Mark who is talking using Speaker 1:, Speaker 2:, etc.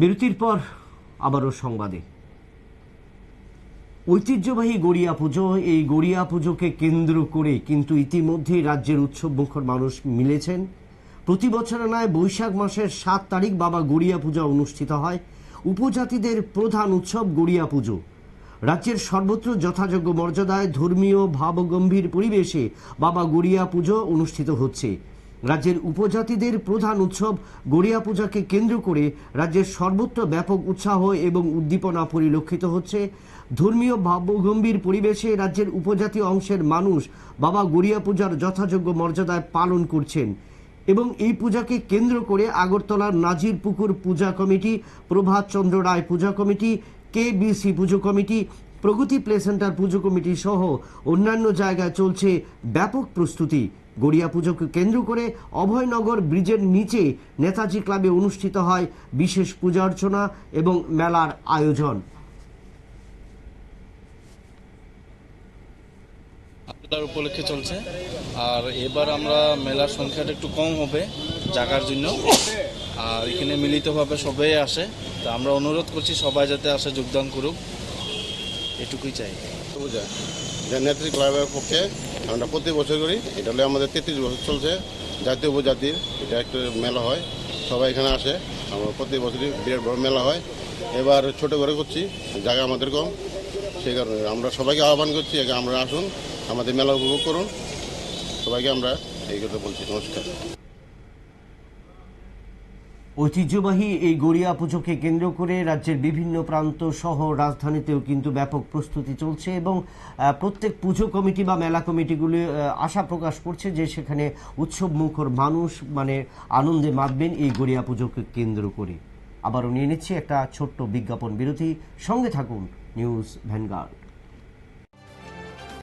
Speaker 1: বিরতির পর আবারও সংবাদে। ঐতিহ্যবাহী গড়িয়া পুজো, এই গড়িয়া পুজোকে কেন্দ্র করে কিন্তু ইতিমধ্যেই রাজ্যের উৎসবমুখর মানুষ মিলেছেন। প্রতি বছরের নয়, বৈশাখ মাসের 7 তারিখ বাবা গড়িয়া পূজা অনুষ্ঠিত হয়। উপজাতিদের প্রধান উৎসব গড়িয়া পুজো। রাজ্যের সর্বত্র যথাযোগ্য মর্যাদায় ধর্মীয় ভাবগম্ভীর পরিবেশে বাবা গড়িয়া পুজো অনুষ্ঠিত হচ্ছে। রাজ্যের উপজাতিদের প্রধান উৎসব গড়িয়া পূজাকে কেন্দ্র করে রাজ্যের সর্বত্র ব্যাপক উৎসাহ এবং উদ্দীপনা পরিলক্ষিত হচ্ছে। ধর্মীয় ভাবগম্ভীর পরিবেশে রাজ্যের উপজাতি অংশের মানুষ বাবা গড়িয়া পূজার যথাযোগ্য মর্যাদায় পালন করছেন এবং এই পূজাকে কেন্দ্র করে আগরতলার নাজির পুকুর পূজা কমিটি, প্রভাত চন্দ্র রায় পূজা কমিটি, কেবিসি পুজো কমিটি, প্রগতি প্লে সেন্টার পুজো কমিটি সহ অন্যান্য জায়গায় চলছে ব্যাপক প্রস্তুতি। গড়িয়া পুজোকে কেন্দ্র করে অভয়নগর ব্রিজের নিচে নেতাজি ক্লাবে অনুষ্ঠিত হয় বিশেষ পূজা অর্চনা এবং মেলার আয়োজন।
Speaker 2: উপলক্ষে চলছে, আর এবার আমরা মেলার সংখ্যাটা একটু কম হবে জায়গার জন্য, আর এখানে মিলিতভাবে সবাই আসে। তা আমরা অনুরোধ করছি সবাই যাতে আসে, যোগদান করুক, এটুকুই চাই।
Speaker 3: নেত্রী ক্লাবের পক্ষে আমরা প্রতি বছর করি, এটা হলে আমাদের 33 বছর চলছে। জাতীয় উপজাতির এটা একটা মেলা হয়, সবাই এখানে আসে। আমরা প্রতি বছরই বিরাট বড় মেলা হয়। এবার ছোট করে করছি, জায়গা আমাদের কম, সেই কারণে আমরা সবাইকে আহ্বান করছি, আগে আমরা আসুন, আমাদের মেলা উপভোগ করুন। সবাইকে আমরা এই কথা বলছি। নমস্কার।
Speaker 1: ঐতিহ্যবাহী এই গড়িয়া পুজোকে কেন্দ্র করে রাজ্যের বিভিন্ন প্রান্ত সহ রাজধানীতেও কিন্তু ব্যাপক প্রস্তুতি চলছে এবং প্রত্যেক পুজো কমিটি বা মেলা কমিটিগুলি আশা প্রকাশ করছে যে সেখানে উৎসবমুখর মানুষ আনন্দে মাতবেন এই গড়িয়া পুজোকে কেন্দ্র করে। আবারও নিয়ে নিচ্ছি একটা ছোট্ট বিজ্ঞাপন বিরতি, সঙ্গে থাকুন নিউজ ভ্যানগার্ড।